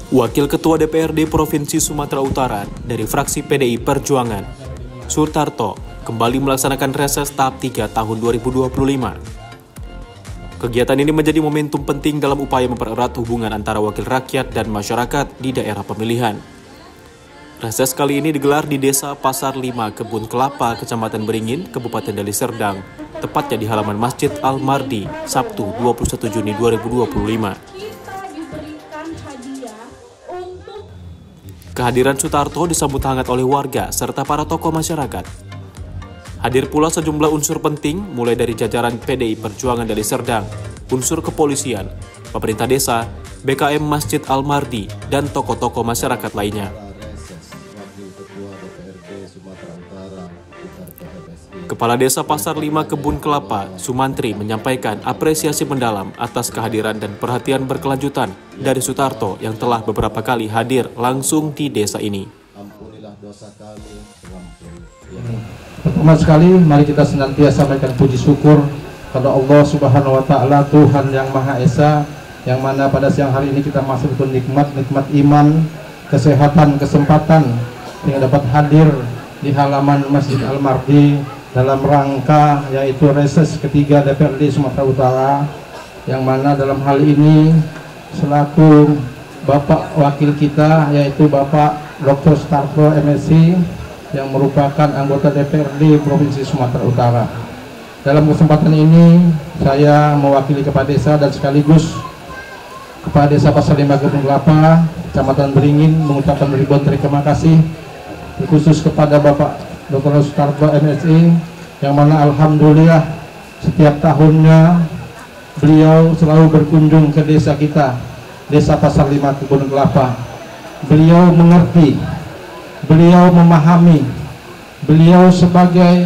Wakil Ketua DPRD Provinsi Sumatera Utara dari fraksi PDI Perjuangan, Sutarto, kembali melaksanakan reses tahap 3 tahun 2025. Kegiatan ini menjadi momentum penting dalam upaya mempererat hubungan antara wakil rakyat dan masyarakat di daerah pemilihan. Reses kali ini digelar di Desa Pasar 5, Kebun Kelapa, Kecamatan Beringin, Kabupaten Deli Serdang, tepatnya di halaman Masjid Al-Mardi, Sabtu 21 Juni 2025. Kehadiran Sutarto disambut hangat oleh warga serta para tokoh masyarakat. Hadir pula sejumlah unsur penting mulai dari jajaran PDI Perjuangan Deli Serdang, unsur kepolisian, pemerintah desa, BKM Masjid Al-Mardi, dan tokoh-tokoh masyarakat lainnya. Kepala Desa Pasar 5 Kebun Kelapa, Sumantri, menyampaikan apresiasi mendalam atas kehadiran dan perhatian berkelanjutan dari Sutarto yang telah beberapa kali hadir langsung di desa ini. Pertama sekali, mari kita senantiasa sampaikan puji syukur kepada Allah Subhanahu wa Ta'ala, Tuhan yang Maha Esa, yang mana pada siang hari ini kita masuk ke nikmat iman, kesehatan, kesempatan yang dapat hadir di halaman Masjid Al-Mardi dalam rangka yaitu reses ketiga DPRD Sumatera Utara, yang mana dalam hal ini selaku Bapak wakil kita yaitu Bapak Dr. Sutarto MSc yang merupakan anggota DPRD Provinsi Sumatera Utara. Dalam kesempatan ini saya mewakili Kepala Desa dan sekaligus Kepala Desa Pasar 5 Kebun Kelapa, Kecamatan Beringin, mengucapkan ribuan terima kasih khusus kepada Bapak Dr. Sutarto MSc, yang mana alhamdulillah setiap tahunnya beliau selalu berkunjung ke desa kita, Desa Pasar 5 Kebun Kelapa. Beliau mengerti, beliau memahami, beliau sebagai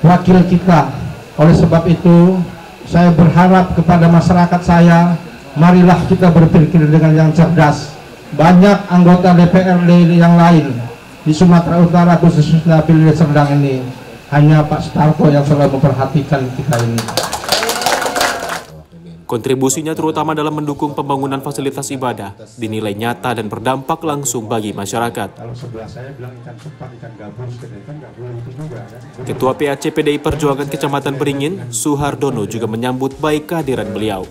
wakil kita. Oleh sebab itu saya berharap kepada masyarakat saya, marilah kita berpikir dengan yang cerdas. Banyak anggota DPRD yang lain di Sumatera Utara, khususnya Deli Serdang ini, hanya Pak Sutarto yang selalu memperhatikan kita ini. Kontribusinya terutama dalam mendukung pembangunan fasilitas ibadah dinilai nyata dan berdampak langsung bagi masyarakat. Ketua PAC PDI Perjuangan Kecamatan Beringin, Suhardono, juga menyambut baik kehadiran beliau.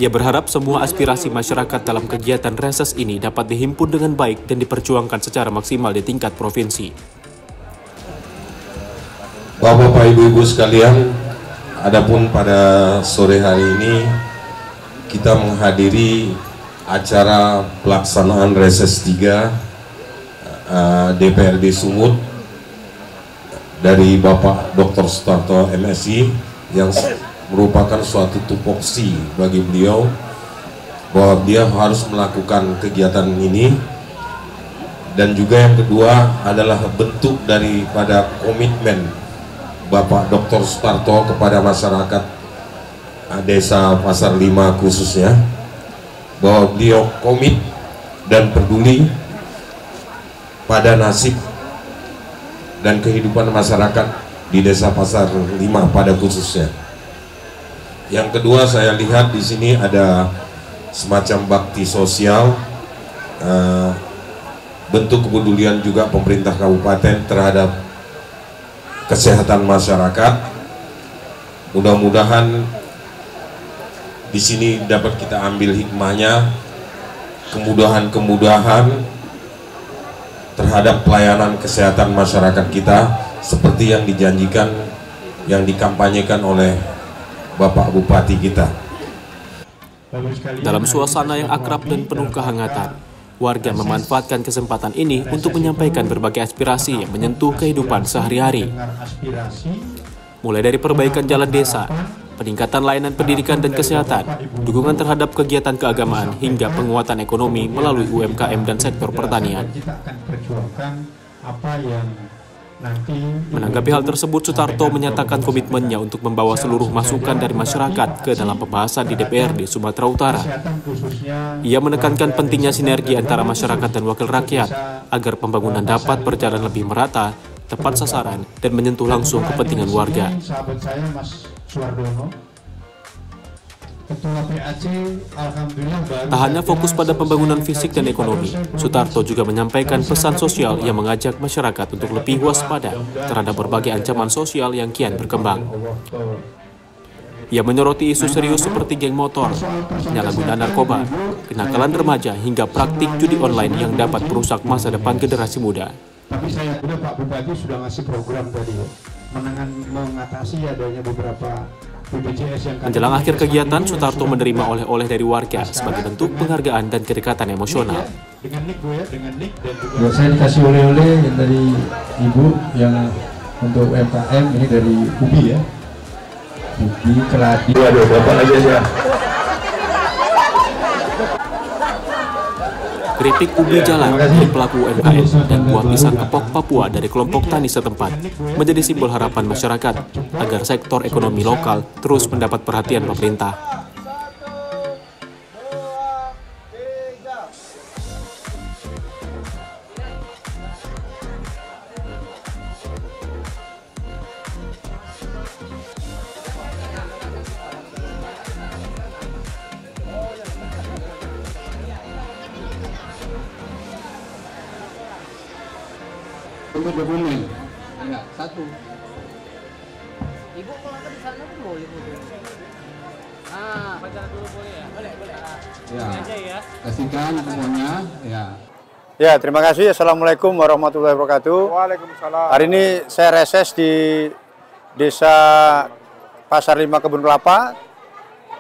Ia berharap semua aspirasi masyarakat dalam kegiatan reses ini dapat dihimpun dengan baik dan diperjuangkan secara maksimal di tingkat provinsi. Bapak, Ibu-Ibu sekalian, adapun pada sore hari ini kita menghadiri acara pelaksanaan reses 3 DPRD Sumut dari Bapak Dr. Sutarto MSc, yang merupakan suatu tupoksi bagi beliau bahwa dia harus melakukan kegiatan ini, dan juga yang kedua adalah bentuk daripada komitmen Bapak Dr. Sutarto kepada masyarakat Desa Pasar 5 khususnya, bahwa beliau komit dan peduli pada nasib dan kehidupan masyarakat di Desa Pasar 5 pada khususnya. Yang kedua, saya lihat di sini ada semacam bakti sosial, bentuk kepedulian juga pemerintah kabupaten terhadap kesehatan masyarakat. Mudah-mudahan di sini dapat kita ambil hikmahnya, kemudahan-kemudahan terhadap pelayanan kesehatan masyarakat kita seperti yang dijanjikan, yang dikampanyekan oleh Bapak Bupati kita. Dalam suasana yang akrab dan penuh kehangatan, warga memanfaatkan kesempatan ini untuk menyampaikan berbagai aspirasi yang menyentuh kehidupan sehari-hari. Mulai dari perbaikan jalan desa, peningkatan layanan pendidikan dan kesehatan, dukungan terhadap kegiatan keagamaan, hingga penguatan ekonomi melalui UMKM dan sektor pertanian. Menanggapi hal tersebut, Sutarto menyatakan komitmennya untuk membawa seluruh masukan dari masyarakat ke dalam pembahasan di DPRD Sumatera Utara. Ia menekankan pentingnya sinergi antara masyarakat dan wakil rakyat agar pembangunan dapat berjalan lebih merata, tepat sasaran, dan menyentuh langsung kepentingan warga. Ketua PAC, alhamdulillah baru. Tak hanya fokus pada pembangunan fisik dan ekonomi, Sutarto juga menyampaikan pesan sosial yang mengajak masyarakat untuk lebih waspada terhadap berbagai ancaman sosial yang kian berkembang. Ia menyoroti isu serius seperti geng motor, penyalahgunaan narkoba, kenakalan remaja hingga praktik judi online yang dapat merusak masa depan generasi muda. Tapi saya kira Pak Bupati sudah ngasih program tadi, mengatasi adanya beberapa BPJS yang... Menjelang akhir kegiatan, Sutarto menerima oleh-oleh dari warga sebagai bentuk penghargaan dan kedekatan emosional. Dengan nik ya, dengan nik dan juga... Saya dikasih oleh-oleh yang dari Ibu yang untuk UMKM, ini dari Ubi ya. Ubi Keladi. Aduh, Bapak aja ya. Kritik ubi jalan dari pelaku UMKM dan buah pisang kepok Papua dari kelompok tani setempat menjadi simbol harapan masyarakat agar sektor ekonomi lokal terus mendapat perhatian pemerintah. Untuk dokumen, enggak, satu. Ibu kalau di sana pun boleh. Ah, baca dulu boleh ya? Boleh. Ya. Aja ya. Kasihkan semuanya, ya. Ya, terima kasih. Assalamualaikum warahmatullahi wabarakatuh. Waalaikumsalam. Hari ini saya reses di Desa Pasar 5 Kebun Kelapa,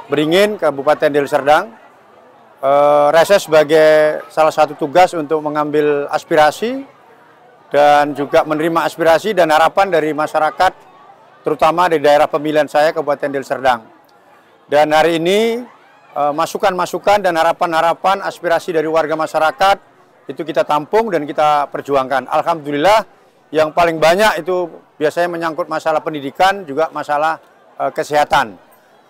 Beringin, Kabupaten Deli Serdang. Reses sebagai salah satu tugas untuk mengambil aspirasi dan juga menerima aspirasi dan harapan dari masyarakat, terutama di daerah pemilihan saya, Kabupaten Deli Serdang. Dan hari ini, masukan-masukan dan harapan-harapan aspirasi dari warga masyarakat, itu kita tampung dan kita perjuangkan. Alhamdulillah, yang paling banyak itu biasanya menyangkut masalah pendidikan, juga masalah kesehatan.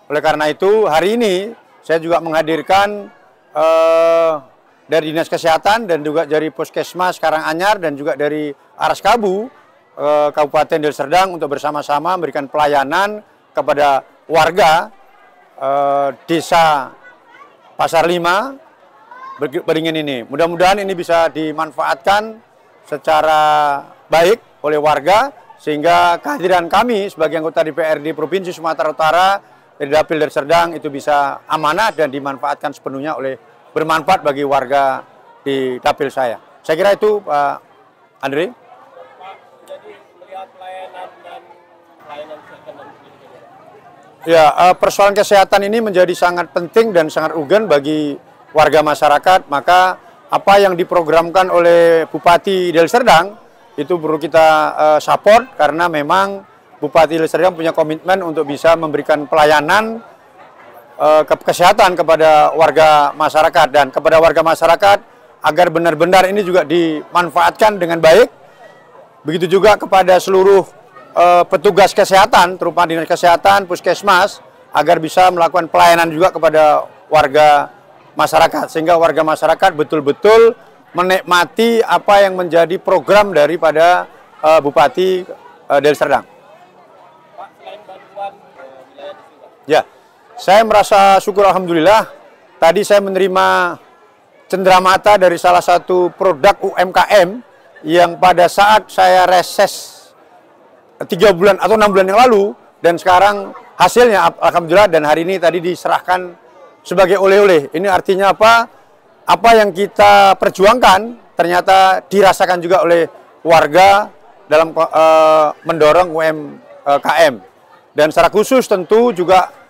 Oleh karena itu, hari ini saya juga menghadirkan dari Dinas Kesehatan dan juga dari Puskesmas Karanganyar dan juga dari Araskabu Kabupaten Deli Serdang untuk bersama-sama memberikan pelayanan kepada warga Desa Pasar 5 Beringin ini. Mudah-mudahan ini bisa dimanfaatkan secara baik oleh warga sehingga kehadiran kami sebagai anggota DPRD Provinsi Sumatera Utara dari Dapil Deli Serdang itu bisa amanah dan dimanfaatkan sepenuhnya bermanfaat bagi warga di dapil saya. Saya kira itu, Pak Andri. Pak, jadi melihat pelayanan kesehatan dan pendidikan. Ya, persoalan kesehatan ini menjadi sangat penting dan sangat urgen bagi warga masyarakat. Maka apa yang diprogramkan oleh Bupati Deli Serdang itu perlu kita support karena memang Bupati Deli Serdang punya komitmen untuk bisa memberikan pelayanan kesehatan kepada warga masyarakat dan kepada warga masyarakat agar benar-benar ini juga dimanfaatkan dengan baik. Begitu juga kepada seluruh petugas kesehatan, terutama Dinas Kesehatan, Puskesmas, agar bisa melakukan pelayanan juga kepada warga masyarakat sehingga warga masyarakat betul-betul menikmati apa yang menjadi program daripada Bupati Deli Serdang. Pak, selain bantuan wilayah di sini, Ya. Saya merasa syukur alhamdulillah, tadi saya menerima cenderamata dari salah satu produk UMKM yang pada saat saya reses 3 bulan atau 6 bulan yang lalu, dan sekarang hasilnya alhamdulillah dan hari ini tadi diserahkan sebagai oleh-oleh. Ini artinya apa? Apa yang kita perjuangkan ternyata dirasakan juga oleh warga dalam mendorong UMKM. Dan secara khusus tentu juga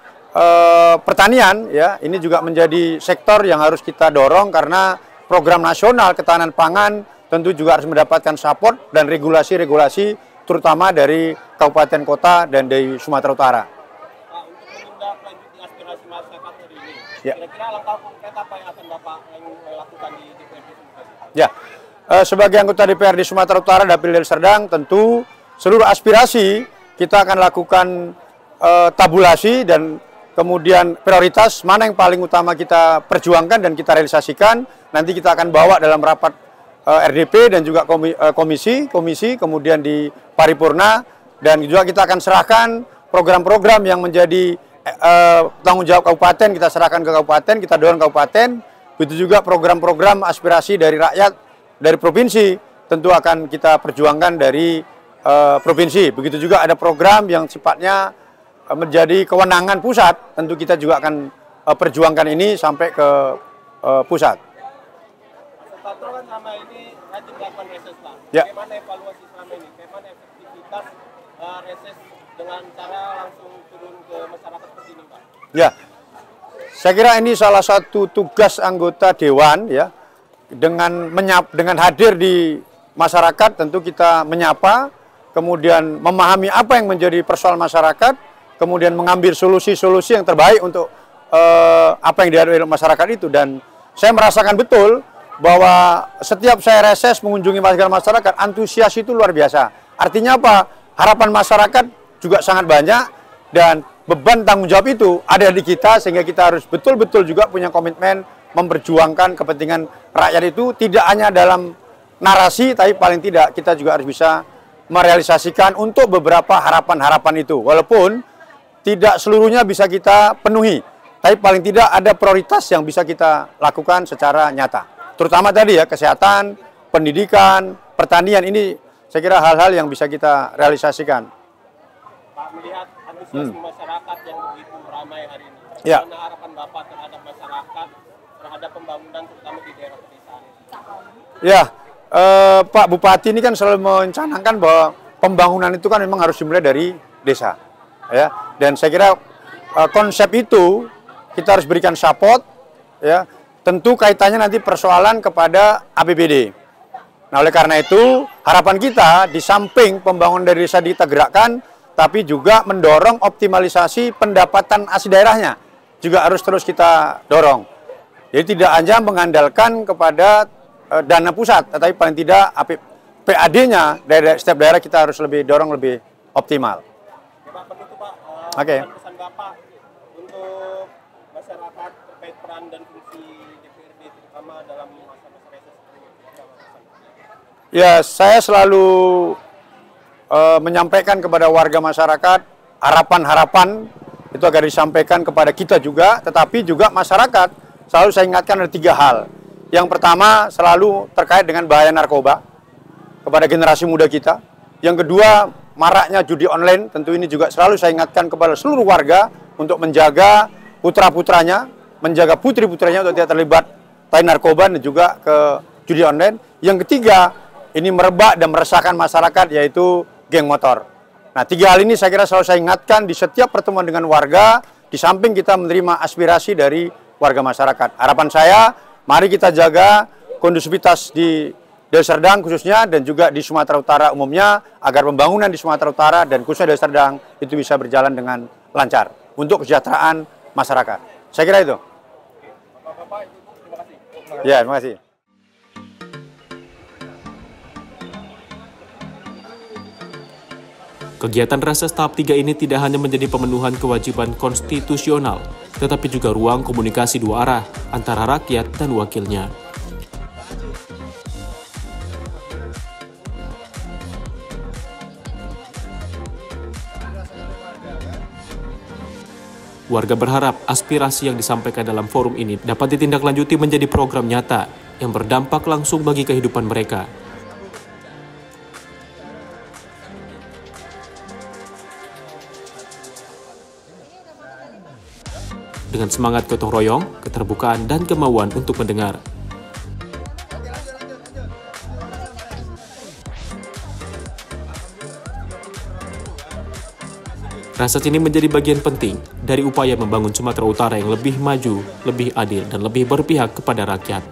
pertanian ya, ini juga menjadi sektor yang harus kita dorong karena program nasional ketahanan pangan tentu juga harus mendapatkan support dan regulasi-regulasi terutama dari kabupaten kota dan dari Sumatera Utara. Pak, untuk menindaklanjuti aspirasi masyarakat hari ini, Ya. kira-kira langkah konkret apa yang akan Bapak lakukan di DPRD Sumatera? Ya, sebagai anggota DPRD Sumatera Utara Dapil Deli Serdang tentu seluruh aspirasi kita akan lakukan tabulasi dan kemudian prioritas mana yang paling utama kita perjuangkan dan kita realisasikan. Nanti kita akan bawa dalam rapat RDP dan juga komisi, kemudian di paripurna. Dan juga kita akan serahkan program-program yang menjadi tanggung jawab kabupaten kita serahkan ke kabupaten, kita dorong kabupaten. Begitu juga program-program aspirasi dari rakyat, dari provinsi, tentu akan kita perjuangkan dari provinsi. Begitu juga ada program yang sifatnya menjadi kewenangan pusat, tentu kita juga akan perjuangkan ini sampai ke pusat. Sutarto kan selama ini rajin melakukan reses, Pak. Ya. Bagaimana evaluasi selama ini? Bagaimana efektivitas reses dengan cara langsung turun ke masyarakat seperti ini, Pak? Ya, saya kira ini salah satu tugas anggota Dewan ya, dengan hadir di masyarakat tentu kita menyapa, kemudian memahami apa yang menjadi persoalan masyarakat, kemudian mengambil solusi-solusi yang terbaik untuk apa yang dihadapi oleh masyarakat itu. Dan saya merasakan betul bahwa setiap saya reses mengunjungi masyarakat, antusias itu luar biasa. Artinya apa? Harapan masyarakat juga sangat banyak dan beban tanggung jawab itu ada di kita, sehingga kita harus betul-betul juga punya komitmen memperjuangkan kepentingan rakyat itu tidak hanya dalam narasi, tapi paling tidak kita juga harus bisa merealisasikan untuk beberapa harapan-harapan itu. Walaupun tidak seluruhnya bisa kita penuhi, tapi paling tidak ada prioritas yang bisa kita lakukan secara nyata. Terutama tadi ya, kesehatan, pendidikan, pertanian, ini saya kira hal-hal yang bisa kita realisasikan. Pak, melihat antusiasme masyarakat yang begitu ramai hari ini, Ya. bagaimana harapan Bapak terhadap masyarakat, terhadap pembangunan terutama di daerah pedesaan? Ya, Pak Bupati ini kan selalu mencanangkan bahwa pembangunan itu kan memang harus dimulai dari desa. Ya, dan saya kira konsep itu kita harus berikan support, ya. Tentu kaitannya nanti persoalan kepada APBD. Nah, oleh karena itu harapan kita di samping pembangunan dari desa kita gerakkan, tapi juga mendorong optimalisasi pendapatan asli daerahnya juga harus terus kita dorong. Jadi tidak hanya mengandalkan kepada dana pusat, tetapi paling tidak PAD-nya dari setiap daerah kita harus lebih dorong lebih optimal. Pak, penutup Pak, Oke. pesan Bapak untuk masyarakat terkait peran dan fungsi DPRD terutama dalam masa-masa reses seperti ini. Ya, saya selalu menyampaikan kepada warga masyarakat harapan-harapan itu agar disampaikan kepada kita juga, tetapi juga masyarakat selalu saya ingatkan ada 3 hal. Yang pertama selalu terkait dengan bahaya narkoba kepada generasi muda kita. Yang kedua, maraknya judi online, tentu ini juga selalu saya ingatkan kepada seluruh warga untuk menjaga putra-putranya, menjaga putri-putranya untuk tidak terlibat tai narkoba dan juga ke judi online. Yang ketiga, ini merebak dan meresahkan masyarakat, yaitu geng motor. Nah, 3 hal ini saya kira selalu saya ingatkan di setiap pertemuan dengan warga, di samping kita menerima aspirasi dari warga masyarakat. Harapan saya, mari kita jaga kondusivitas di Deli Serdang khususnya dan juga di Sumatera Utara umumnya, agar pembangunan di Sumatera Utara dan khususnya Deli Serdang itu bisa berjalan dengan lancar untuk kesejahteraan masyarakat. Saya kira itu. Bapak, terima kasih. Ya, terima kasih. Kegiatan reses tahap 3 ini tidak hanya menjadi pemenuhan kewajiban konstitusional, tetapi juga ruang komunikasi 2 arah antara rakyat dan wakilnya. Warga berharap aspirasi yang disampaikan dalam forum ini dapat ditindaklanjuti menjadi program nyata yang berdampak langsung bagi kehidupan mereka. Dengan semangat gotong royong, keterbukaan, dan kemauan untuk mendengar. Reses ini menjadi bagian penting dari upaya membangun Sumatera Utara yang lebih maju, lebih adil, dan lebih berpihak kepada rakyat.